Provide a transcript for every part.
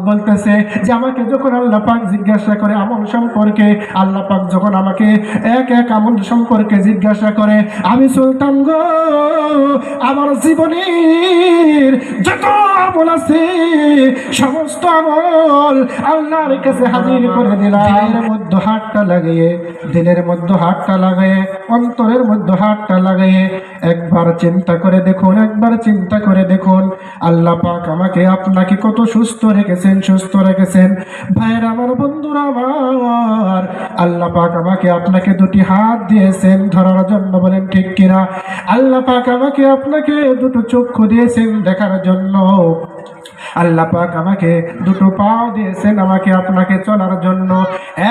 বলতেছে যে আমাকে যখন আল্লাহ পাক জিজ্ঞাসা করে আমল সম্পর্কে, আল্লাহ পাক যখন আমাকে এক এক আমল সম্পর্কে জিজ্ঞাসা করে, আমি সুলতান গো আমার জীবনের যত আমল আছে সমস্ত আমল আল্লাহর কাছে হাজির করে দিলাম। দিলের মধ্যে হাতটা লাগিয়ে, দিলের মধ্যে হাতটা লাগায়ে, অন্তরের মধ্যে হাতটা লাগায়ে একবার চিন্তা করে দেখুন, একবার চিন্তা করে দেখুন আল্লাহ পাক আমাকে আপনাকে কত সুস্থ রেখেছেন, সুস্থ রেখেছেন। ভাইয়ের আমার, বন্ধুরা আমার, আল্লাহ পাক আমাকে আপনাকে দুটি হাত দিয়েছেন ধরার জন্য, বলেন ঠিক কিনা? আল্লাহ পাক আমাকে আপনাকে দুটো চক্ষু দিয়েছেন দেখার জন্য। আল্লাহ পাক আমাকে দুটো পাও দিয়েছেন আমাকে আপনাকে চলার জন্য।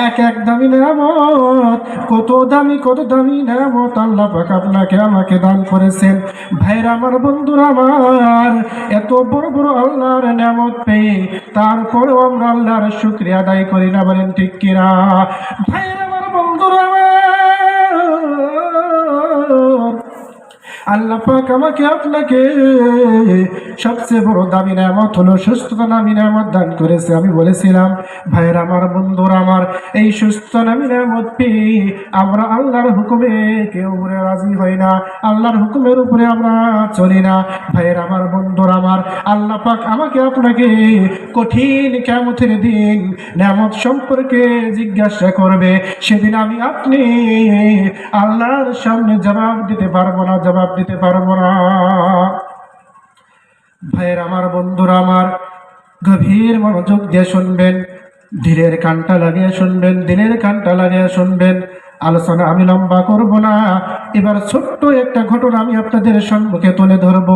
এক এক দামি নেয়ামত, কত দামি কত দামি নেয়ামত আল্লাহ পাক আপনাকে আমাকে দান করেছেন। ভাইরা আমার, বন্ধুরা আমার, এত বড় বড় আল্লাহর নেয়ামত পেয়ে তারপরেও আমরা আল্লাহর শুকরিয়া আদায় করি না, বলেন ঠিক কিনা? ভাইরা আমার, বন্ধুরা আমার, আল্লাহ পাক আমাকে আপনাকে সবচেয়ে বড় দামি নেয়ামত হলো সুস্থতা নামী নেয়ামত দান করেছে। আমি বলেছিলাম ভাইয়ের আমার, বন্ধুরা আমার, এই সুস্থ নামী নেয়ামত পেয়ে আমরা আল্লাহর হুকুমে কেউ উপরে রাজি হই না, আল্লাহর হুকুমের উপরে আমরা চলি না। ভাইয়ের আমার, বন্ধুরা আমার, আল্লাহ পাক আমাকে আপনাকে কঠিন কিয়ামতের দিন নেয়ামত সম্পর্কে জিজ্ঞাসা করবে। সেদিন আমি আপনি আল্লাহর সামনে জবাব দিতে পারবো না, জবাব দিতে পারবো না। ভাইয়ের আমার, বন্ধুরা আমার, গভীর মনোযোগ দিয়ে শুনবেন, দিলের কানটা লাগিয়ে শুনবেন, দিলের কানটা লাগিয়ে শুনবেন। আলোচনা আমি লম্বা করব না। এবার ছোট্ট একটা ঘটনা আমি আপনাদের সম্মুখে তুলে ধরব।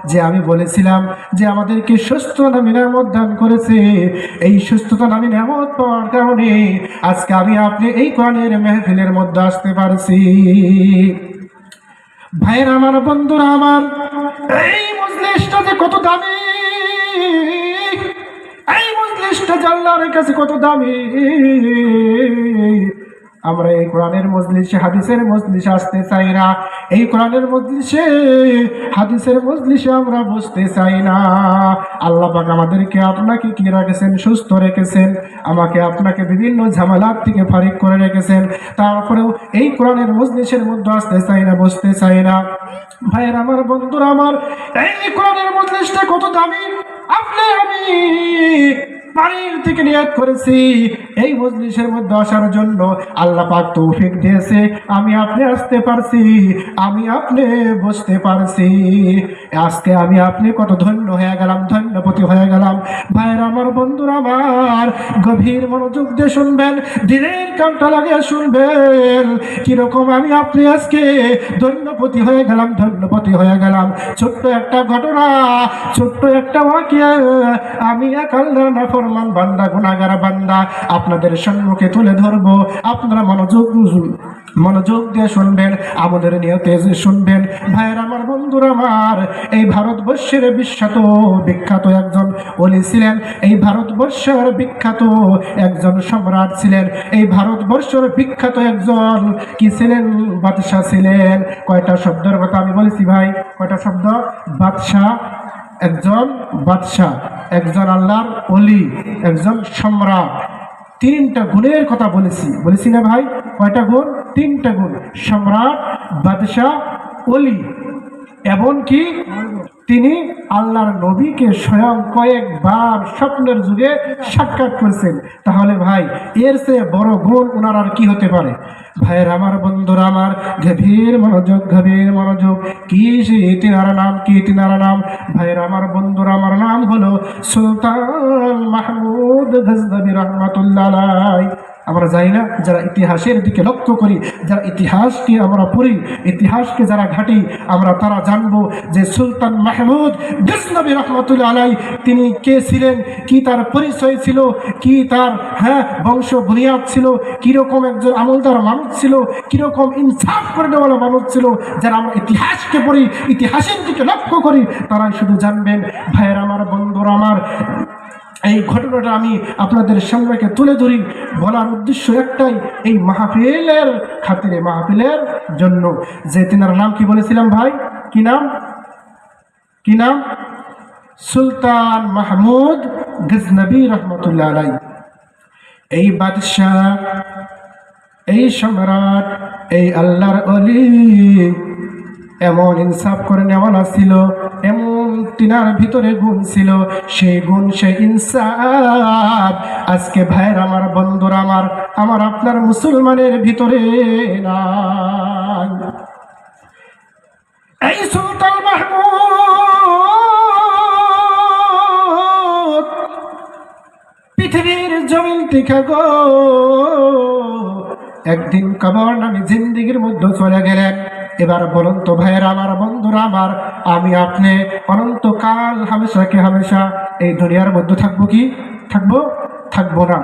যে আমি বলেছিলাম যে আমাদেরকে সুস্থতা নামী নেয়ামত দান করেছে, এই সুস্থতা নামী নেয়ামত পাওয়ার কারণে আজকে আমি আপনি এই কোরআনের মেহফিলের মধ্যে আসতে পারছি। ভাইয়ের আমার, বন্ধুরা আমার, এই মজলিসটা যে কত দামি, এই মজলিসটা আল্লাহর কাছে কত দামি। আমরা এই কোরআনের মজলিসে, হাদিসের মজলিসে আসতে চাই না, এই কোরআনের মজলিসে, হাদিসের মজলিসে আমরা বসতে চাই না। আল্লাহ পাক আমাদেরকে আপনাকে কি রেখেছেন? সুস্থ রেখেছেন। আমাকে আপনাকে বিভিন্ন ঝামেলার থেকে ফারিক করে রেখেছেন। তারপরেও এই কোরআনের মজলিসের মধ্যে আসতে চাই না, বসতে চাই না। ভাইয়ের আমার, বন্ধুরা আমার, এই কোরআনের মজলিসটা কত দামি। আপনি আমি বাড়ির থেকে নিয়ত করেছি এই মজলিসের মধ্যে আসার জন্য, আল্লাহ পাক তৌফিক দিয়েছে, আমি আপনি আসতে পারছি, আমি আপনি বসতে পারছি। আজকে আমি আপনি কত ধন্য হয়ে গেলাম, ধন্যপতি হয়ে গেলাম। ভাইয়ের আমার, বন্ধুরা আমার, গভীর মনোযোগ দিয়ে শুনবেন, দিলের কানটা লাগিয়ে শুনবেন, কিরকম আমি আপনি আজকে ধন্যপতি হয়ে গেলাম, ধন্যপতি হয়ে গেলাম। ছোট্ট একটা ঘটনা, ছোট্ট একটা ওয়াকিয়া আমি এক আল্লাহর নাফরমান বান্দা, গুনাহগার বান্দা আপনাদের সম্মুখে তুলে ধরবো। আপনারা মনোযোগ দিয়ে শুনবেন, আমাদের নিয়তে শুনবেন। ভাইয়ের আমার, বন্ধুরা আমার, এই ভারতবর্ষের বিখ্যাত একজন ওলি ছিলেন, এই ভারতবর্ষের বিখ্যাত একজন সম্রাট ছিলেন, এই ভারতবর্ষের বিখ্যাত একজন কি ছিলেন? বাদশাহ ছিলেন। কয়টা শব্দের কথা আমি বলেছি ভাই? কয়টা শব্দ? বাদশাহ, একজন বাদশাহ, একজন আল্লাহর ওলি, একজন সম্রাট। তিনটা গুণের কথা বলেছি না ভাই? কয়টা গুণ? তিনটা গুণ। সম্রাট, বাদশাহ, ওলি। এমনকি তিনি আল্লাহর নবীকে স্বয়ং কয়েকবার স্বপ্নের যুগে সাক্ষাৎ করেছেন। তাহলে ভাই এর চেয়ে বড় গুণ ওনার আর কি হতে পারে? ভাইয়ের আমার, বন্ধুরা আমার, গভীর মনোযোগ, গভীর মনোযোগ। কি তিনার নাম? কি তিনার নাম? ভাইয়ের আমার, বন্ধুরা আমার, নাম হলো সুলতান মাহমুদ গজনবী রহমাতুল্লাহ আলাইহি। আমরা যাই না, যারা ইতিহাসের দিকে লক্ষ্য করি, যারা ইতিহাসকে আমরা পড়ি, ইতিহাসকে যারা ঘাঁটি, আমরা তারা জানবো যে সুলতান মাহমুদ গজনবী রহমাতুল্লাহ আলাইহি তিনি কে ছিলেন, কি তার পরিচয় ছিল, কি তার বংশ বুনিয়াদ ছিল, কীরকম একজন আমলদার মানুষ ছিল, কীরকম ইনসাফ করে দেওয়ালা মানুষ ছিল। যারা আমরা ইতিহাসকে পড়ি, ইতিহাসের দিকে লক্ষ্য করি, তারাই শুধু জানবেন। ভাইয়ের আমার, বন্ধুরা আমার, এই ঘটনাটা আমি আপনাদের সামনে তুলে ধরি। বলার উদ্দেশ্য একটাই, এই মাহফিলের খাতিরে, মাহফিলের জন্য। যে তিনার নাম কি বলেছিলাম ভাই? কি নাম? কি নাম? সুলতান মাহমুদ গজনবী রহমতুল্লাহ আলাইহি, এই বাদশাহ, এই সম্রাট, এই আল্লাহর ওলি এমন ইনসাফ করে নেওয়ালা ছিল, এমন তিনার ভিতরে গুণ ছিল, সেই গুণ, সেই ইনসাফ আজকে ভাইয়ের আমার, বন্ধুরা আমার, আমার আপনার মুসলমানের ভিতরে নাই। এই সুলতান মাহমুদ পৃথিবীর জমিন থেকে গো একদিন কবর নামে জিন্দিগির মধ্যে চলে গেলেন। এবার বলুন তো ভাইয়েরা আমার, বন্ধুরা আমার, আমি আপনি অনন্তকাল হামেশাকে হামেশা এই দুনিয়ার মধ্যে থাকবো কি? থাকবো না।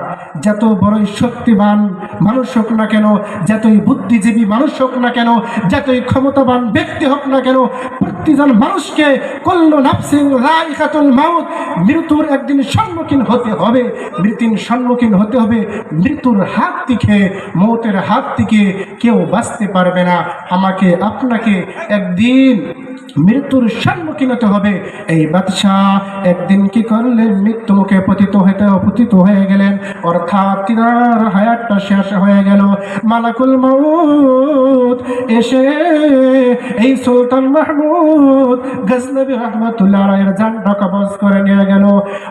যত বড়ই শক্তিবান মানুষ হোক না কেন, যতই বুদ্ধিজীবী মানুষ হোক না কেন, যতই ক্ষমতাবান ব্যক্তি হোক না কেন, প্রতিজন মানুষকে কুল্লু নাফসিন যায়িকাতুল মাউত, মৃত্যুর একদিন সম্মুখীন হতে হবে, মৃত্যুর হাত থেকে, মৌতের হাত থেকে কেউ বাঁচতে পারবে না। আমাকে আপনাকে একদিন মৃত্যুর সম্মুখীন হতে হবে। এই বাদশাহ একদিন কি করলেন? মৃত্যু মুখে পতিত হয়ে গেলেন, অর্থাৎ তিনার হায়াতটা শেষ হয়ে গেল। মালাকুল মউত এসে এই সুলতান মাহমুদ গজনবী রহমতুল্লাহ আলাইহির জানটা কবজ করে নিয়ে গেল।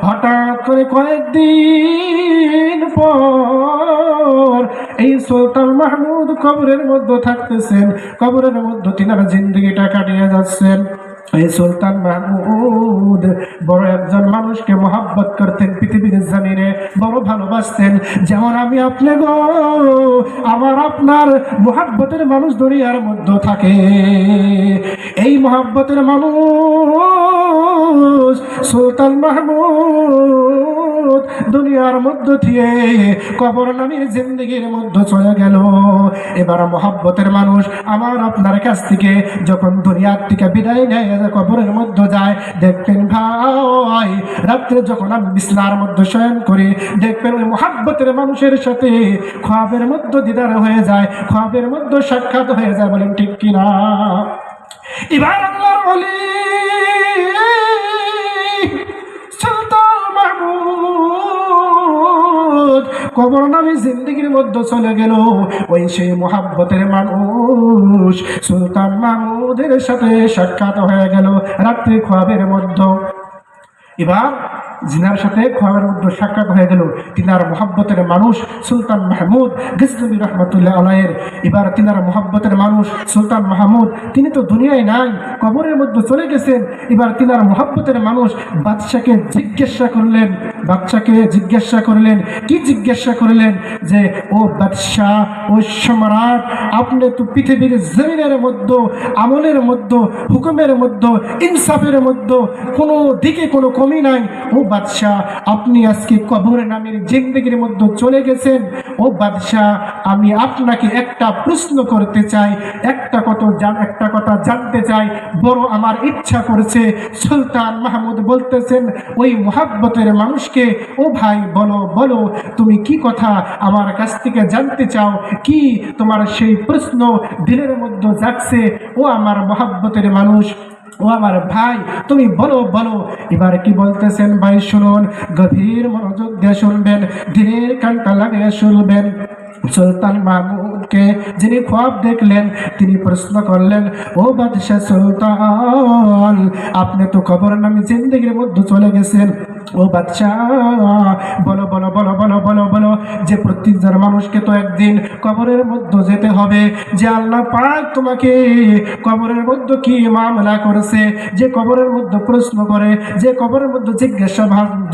হঠাৎ করে কয়েকদিন পর এই সুলতান মাহমুদ কবরের মধ্যে থাকতেছেন, কবরের মধ্যে তিনার জিন্দেগিটা কাটিয়ে যাচ্ছেন। এই সুলতান মাহমুদ বড় একজন মানুষকে মহব্বত করতেন, পৃথিবীর জমিনে বড় ভালোবাসতেন। যেমন আমি আপনি গো, আমার আপনার মহব্বতের মানুষ দুনিয়ার মধ্যে থাকে। এই মহব্বতের মানুষ সুলতান মাহমুদ দুনিয়ার মধ্য দিয়ে কবর নামের জিন্দেগির মধ্যে চলে গেল। এবার মহব্বতের মানুষ আমার আপনার কাছ থেকে যখন দুনিয়ার থেকে বিদায় নেয়, কবরের মধ্যে যায়, দেখবেন ভাই রাত্রে যখন আমি বিছনার মধ্যে শয়ন করি, দেখবেন ওই মহব্বতের মানুষের সাথে খ্বাবের মধ্যে দিদার হয়ে যায়, খ্বাবের মধ্যে সাক্ষাৎ হয়ে যায়। বলেন ঠিক কিনা? এবার আল্লাহর ওলি সুলতান মাহমুদ কবর নামে জিন্দেগির মধ্যে চলে গেল। ওই সেই মহব্বতের মানুষ সুলতান মাহমুদের সাথে সাক্ষাৎ হয়ে গেল রাত্রি খ্বাবের মধ্যে। এবার জিনার সাথে খ্বাবের মধ্যে সাক্ষাৎ হয়ে গেল তিনার মহব্বতের মানুষ সুলতান মাহমুদ গজনবী রহমতুল্লাহ আলাইহির। এবার তিনার মহব্বতের মানুষ সুলতান মাহমুদ, তিনি তো দুনিয়ায় নাই, কবরের মধ্যে চলে গেছেন। এবার তিনার মহব্বতের মানুষ বাদশাকে জিজ্ঞাসা করলেন, কি জিজ্ঞাসা করলেন? যে ও বাদশাহ, ও সম্রাট, আপনি তো পৃথিবীর জমিনের মধ্যে, আমলের মধ্যে, হুকুমের মধ্যে, ইনসাফের মধ্যে কোনো দিকে কোনো কমি নাই। ও বাদশাহ, আপনি আজকে কবর নামের জিন্দেগির মধ্যে চলে গেছেন। ও বাদশাহ, আমি আপনাকে একটা প্রশ্ন করতে চাই, একটা কথা জানতে চাই, বড় আমার ইচ্ছা করছে। সুলতান মাহমুদ বলতেছেন ওই মুহাব্বতের মানুষকে, ও ভাই বলো তুমি কি কথা আমার কাছ থেকে জানতে চাও? কি তোমার সেই প্রশ্ন দিলের মধ্যে জাগছে? ও আমার মুহাব্বতের মানুষ, ও আমার ভাই, তুমি বলো। এবার কি বলতেছেন ভাই শুনুন, গভীর মনোযোগ দিয়ে শুনবেন, দিনের কানটা লাগিয়ে শুনবেন। সুলতান মাহমুদকে যিনি খ্বাব দেখলেন, তিনি প্রশ্ন করলেন, ও বাদশাহ সুলতান, আপনি তো কবর নামে জিন্দেগির মধ্যে চলে গেছেন। ও বাদশাহ, বলো যে প্রত্যেকজন মানুষকে তো একদিন কবরের মধ্যে যেতে হবে। যে আল্লাহ পাক তোমাকে কবরের মধ্যে কি মামলা করেছে, যে কবরের মধ্যে প্রশ্ন করে, যে কবরের মধ্যে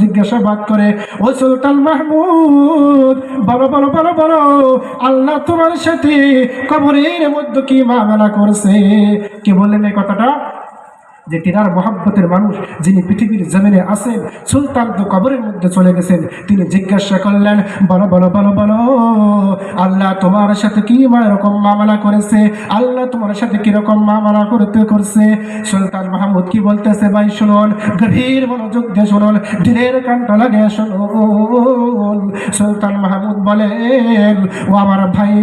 জিজ্ঞাসাবাদ করে, ও সুলতান মাহমুদ বলো আল্লাহ তোমার সাথে কবরের মধ্যে কি মামলা করছে? কে বললেন এই কথাটা? যে তিনার মহব্বতের মানুষ যিনি পৃথিবীর জমিনে আছেন, সুলতান তো কবরের মধ্যে চলে গেছেন, তিনি জিজ্ঞাসা করলেন, বলো আল্লাহ তোমার সাথে কি এরকম মামলা করেছে? আল্লাহ তোমার সাথে কিরকম মামলা করছে? সুলতান মাহমুদ কি বলতেছে ভাই শুনুন, গভীর মনোযোগ দিয়ে শুনুন, দিনের কানটা লাগে শুনুন। সুলতান মাহমুদ বলেন, ও আমার ভাই,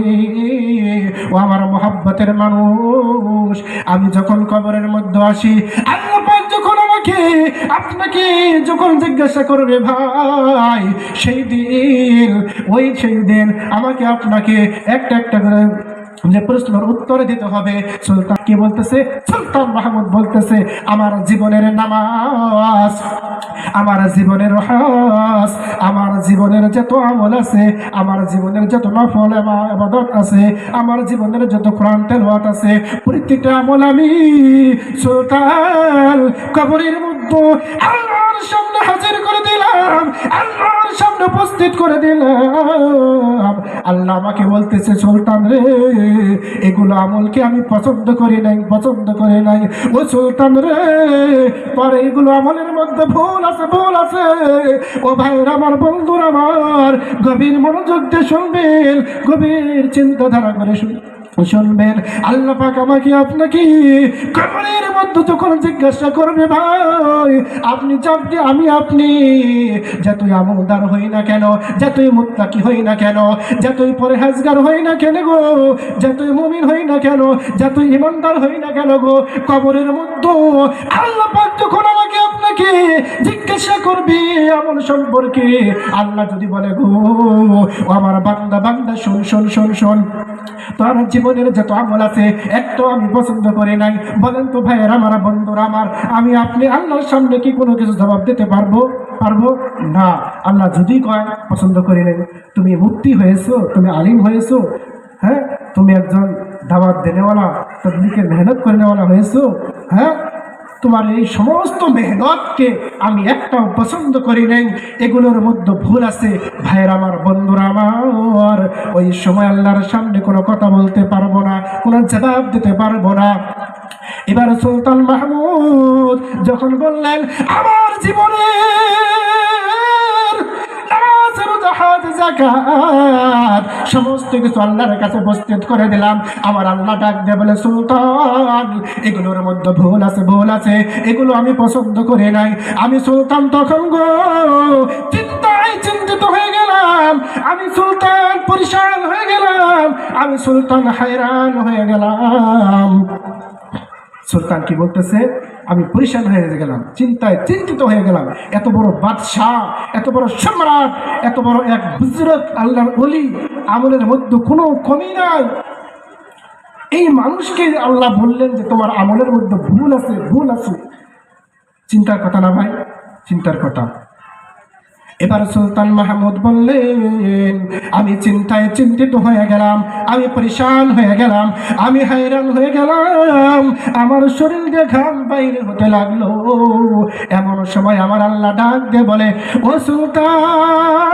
ও আমার মহব্বতের মানুষ, আমি যখন কবরের মধ্যে আসি, আল্লাহ পাক যখন আমাকে আপনাকে যখন জিজ্ঞাসা করবে ভাই, সেই দিন আমাকে আপনাকে একটা একটা করে যে প্রশ্নের উত্তর দিতে হবে। সুলতান কি বলতেছে? সুলতান মাহমুদ বলতেছে, আমার জীবনের নামাজ, আমার জীবনের হজ, আমার জীবনের যত আমল আছে, আমার জীবনের যত নফল ইবাদত আছে, আমার জীবনের যত কোরআন তেলাওয়াত আছে, প্রত্যেকটা আমল আমি সুলতান কবরের মধ্যে আল্লাহর সামনে হাজির করে দিলাম, আল্লাহর সামনে উপস্থিত করে দিলাম। আল্লাহ আমাকে বলতেছে, সুলতান রে, এগুলো আমলকে আমি পছন্দ করি নাই, পছন্দ করে নাই। ও সুলতান রে, পরে এগুলো আমলের মধ্যে ভুল আছে, ভুল আছে। ও ভাইরা আমার, বন্ধুরা আমার, গভীর মনোযোগ দিয়ে শুনবেন, গভীর চিন্তাধারা করে শুনবেন। আল্লাহ পাক আমাকে আপনাকে কবরের মধ্যে যখন জিজ্ঞাসা করবে ভাই, আপনি চাপতে আপনি যতই আমলদার হই না কেন, যতই মুত্তাকি হই না কেন, যতই পরহেজগার হই না কেন গো, যতই মুমিন হই না কেন, যতই ইমানদার হই না কেন গো, কবরের মধ্যে আল্লাহ পাক যখন আমাকে আপনাকে জিজ্ঞাসা করবে আমল সম্পর্কে, আল্লাহ যদি বলে গো ও আমার বান্দা, বান্দা শোন শোন শোন শোন, তোর জীবনের যত আমল আছে একটাও আমি পছন্দ করি নাই। বলেন তো ভাইয়ের আমার, বন্ধুরা আমার, আমি আপনি আল্লাহর সামনে কি কোনো কিছু জবাব দিতে পারবো না? আল্লাহ যদি কয় পছন্দ করি নাই। তুমি মুক্তি হয়েছো, তুমি আলিম হয়েছো, হ্যাঁ, তুমি একজন দাওয়াত দেনেওয়ালা, তাবলীগের মেহনত করে নেওয়ালা হয়েছো, হ্যাঁ, তোমার এই সমস্ত মেহনতকে আমি একটাও পছন্দ করি নাই, এগুলোর মধ্যে ভুল আছে। ভাইয়ের আমার, বন্ধুরা আমার, ওই সময় আল্লাহর সামনে কোনো কথা বলতে পারবো না, কোনো জবাব দিতে পারবো না। এবার সুলতান মাহমুদ যখন বললেন, আমার জীবনে যাকাত সমস্ত কিছু আল্লাহর কাছে উপস্থিত করে দিলাম। আমার আল্লাহ ডাক দিয়ে বলে, সুলতান, এগুলোর মধ্যে ভুল আছে, ভুল আছে, এগুলো আমি পছন্দ করি নাই। আমি সুলতান তখন গো চিন্তায় চিন্তিত হয়ে গেলাম, আমি সুলতান পরিশান হয়ে গেলাম, আমি সুলতান হায়রান হয়ে গেলাম। সুলতান কি বলতেছে? আমি পরিশান হয়ে গেলাম, চিন্তায় চিন্তিত হয়ে গেলাম। এত বড় বাদশাহ, এত বড় সম্রাট, এত বড় এক বুজুর্গ আল্লাহর ওলি, আমলের মধ্যে কোনো কমি নাই। এই মানুষকে আল্লাহ বললেন যে তোমার আমলের মধ্যে ভুল আছে, ভুল আছে। চিন্তার কথা না ভাই, চিন্তার কথা। এবার সুলতান মাহমুদ বললেন, আমি চিন্তায় চিন্তিত হয়ে গেলাম, আমি পরিশান হয়ে গেলাম, আমি হায়রান হয়ে গেলাম, আমার শরীর দিয়ে ঘাম বাইরে হতে লাগলো। এমন সময় আমার আল্লাহ ডাক দিয়ে বলে, ও সুলতান,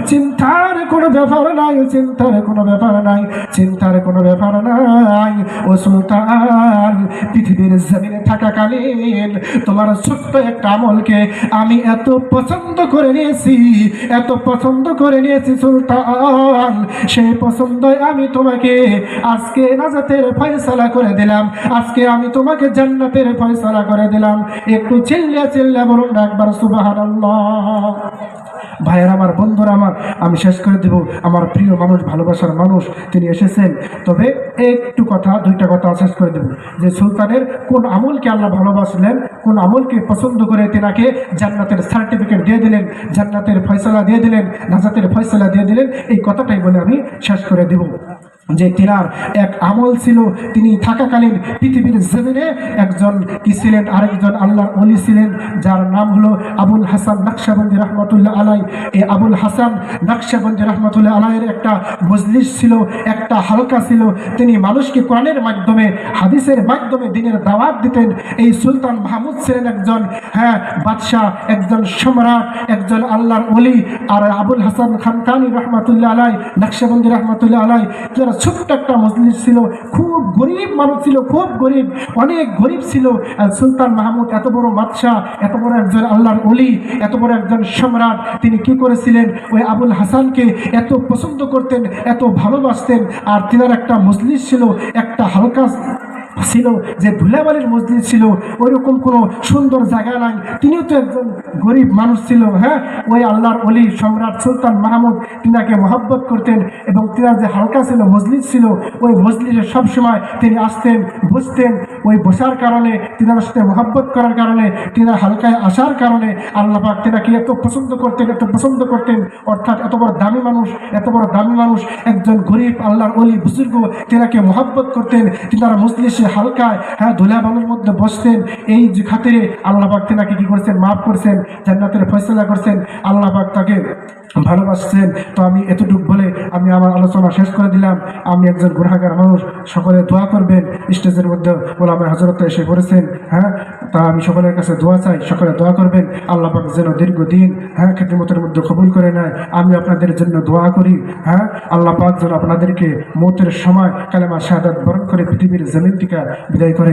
চিন্তার কোনো ব্যাপার নাই, চিন্তার কোনো ব্যাপার নাই, চিন্তার কোনো ব্যাপার নাই। ও সুলতান, পৃথিবীর জমিনে থাকাকালীন তোমার ছোট্ট একটা আমলকে আমি এত পছন্দ করে নিয়েছি, এত পছন্দ করে নিয়েছি সুলতান, সেই পছন্দই আমি তোমাকে আজকে নাজাতের ফয়সালা করে দিলাম, আজকে আমি তোমাকে জান্নাতের ফয়সালা করে দিলাম। একটু চিল্লা চিল্লা বলুন না একবার সুবহানাল্লাহ। ভাইয়ের আমার, বন্ধুরা আমার, আমি শেষ করে দেব। আমার প্রিয় মানুষ, ভালোবাসার মানুষ, তিনি এসেছেন, তবে একটু কথা, দুইটা কথা শেষ করে দেব। যে সুলতানের কোন আমলকে আল্লাহ ভালোবাসলেন, কোন আমলকে পছন্দ করে তেনাকে জান্নাতের সার্টিফিকেট দিয়ে দিলেন, জান্নাতের ফয়সালা দিয়ে দিলেন, নাজাতের ফয়সালা দিয়ে দিলেন, এই কথাটাই বলে আমি শেষ করে দেব। যে তিনার এক আমল ছিল, তিনি থাকাকালীন পৃথিবীর জমিনে একজন কি ছিলেন, আরেকজন আল্লাহর ওলি ছিলেন, যার নাম হলো আবুল হাসান নকশবন্দি রহমতুল্লাহ আলাই। এই আবুল হাসান নকশবন্দি রহমতুল্লাহ আলাইয়ের একটা মজলিস ছিল, একটা হালকা ছিল। তিনি মানুষকে কোরআনের মাধ্যমে, হাদিসের মাধ্যমে দিনের দাওয়াত দিতেন। এই সুলতান মাহমুদ ছিলেন একজন বাদশাহ, একজন সম্রাট, একজন আল্লাহর ওলি। আর আবুল হাসান খানকানি রহমতুল্লাহ আলাই, নকশবন্দি রহমতুল্লাহ আলাই, যারা ছোট্ট একটা মজলিস ছিল, খুব গরিব মানুষ ছিল, খুব গরিব, অনেক গরিব ছিল। আর সুলতান মাহমুদ এত বড় বাদশাহ, এত বড় একজন আল্লাহর ওলি, এত বড় একজন সম্রাট, তিনি কি করেছিলেন, ওই আবুল হাসানকে এত পছন্দ করতেন, এত ভালোবাসতেন। আর তিনার একটা মজলিস ছিল, একটা হালকা ছিল, যে ধুলাবালির মসজিদ ছিল, ওইরকম কোনো সুন্দর জায়গা নাই। তিনিও তো একজন গরিব মানুষ ছিল। হ্যাঁ, ওই আল্লাহর ওলি সম্রাট সুলতান মাহমুদ তিনাকে মহব্বত করতেন, এবং তিনার যে হালকা ছিল, মজলিস ছিল, ওই মজলিসে সবসময় তিনি আসতেন, বসতেন। ওই বসার কারণে, তিনার সাথে মহব্বত করার কারণে, তিনার হালকায় আসার কারণে আল্লাহ পাক তিনাকে এত পছন্দ করতেন, এত পছন্দ করতেন। অর্থাৎ এত বড় দামি মানুষ, এত বড় দামি মানুষ, একজন গরিব আল্লাহর ওলি বুজুর্গ তিনাকে মহব্বত করতেন। তিনারা মজলিসে হালকায়, হ্যাঁ, ধুলাবালুর মধ্যে বসতেন। এই যে খাতিরে আল্লাহ পাক তিনাকে কি করছেন, মাফ করছেন, জান্নাতের ফয়সালা করছেন, আল্লাহ পাক তাকে ভালোবাসছেন। তো আমি এতটুকু বলে আমি আমার আলোচনা শেষ করে দিলাম। আমি একজন গুনাহগার মানুষ, সকলে দোয়া করবেন। স্টেজের মধ্যে ওলামা হযরত এসে পড়েছেন। হ্যাঁ, তা আমি সকলের কাছে দোয়া চাই, সকলে দোয়া করবেন। আল্লাহ পাক যেন দীর্ঘদিন, হ্যাঁ, খিদমতের মধ্যে কবুল করে নেয়। আমি আপনাদের জন্য দোয়া করি। হ্যাঁ, আল্লাহ পাক যেন আপনাদেরকে মৌতের সময় কালেমা শাহাদাত বরণ করে পৃথিবীর জমিন থেকে বিদায় করে।